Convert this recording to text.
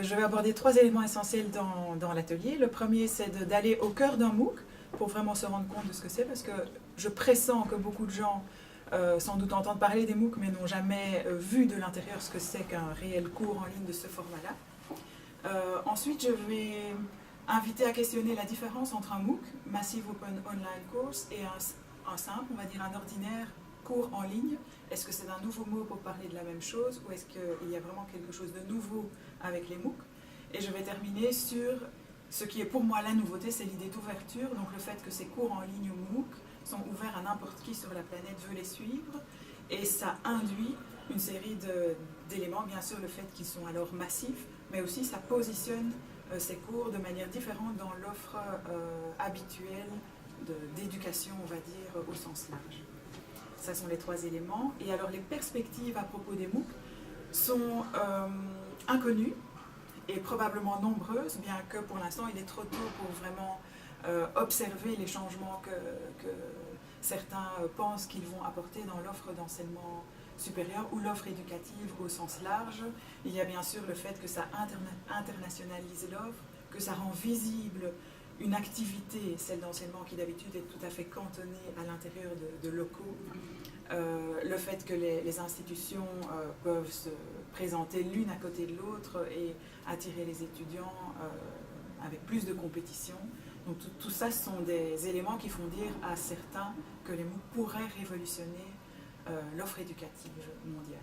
Je vais aborder trois éléments essentiels dans l'atelier. Le premier, c'est d'aller au cœur d'un MOOC pour vraiment se rendre compte de ce que c'est, parce que je pressens que beaucoup de gens sans doute entendent parler des MOOC, mais n'ont jamais vu de l'intérieur ce que c'est qu'un réel cours en ligne de ce format-là. Ensuite, je vais inviter à questionner la différence entre un MOOC, Massive Open Online Course, et un simple, on va dire un ordinaire cours en ligne. Est-ce que c'est un nouveau mot pour parler de la même chose, ou est-ce qu'il y a vraiment quelque chose de nouveau avec les MOOC? Et je vais terminer sur ce qui est pour moi la nouveauté, c'est l'idée d'ouverture, donc le fait que ces cours en ligne MOOC sont ouverts à n'importe qui sur la planète veut les suivre, et ça induit une série d'éléments, bien sûr le fait qu'ils sont alors massifs, mais aussi ça positionne ces cours de manière différente dans l'offre habituelle d'éducation, on va dire, au sens large. Ça sont les trois éléments. Et alors les perspectives à propos des MOOC sont inconnues et probablement nombreuses, bien que pour l'instant il est trop tôt pour vraiment observer les changements que certains pensent qu'ils vont apporter dans l'offre d'enseignement supérieur ou l'offre éducative au sens large. Il y a bien sûr le fait que ça internationalise l'offre, que ça rend visible une activité, celle d'enseignement qui d'habitude est tout à fait cantonnée à l'intérieur de locaux. Le fait que les institutions peuvent se présenter l'une à côté de l'autre et attirer les étudiants avec plus de compétition. Donc tout ça sont des éléments qui font dire à certains que les MOOC pourraient révolutionner l'offre éducative mondiale.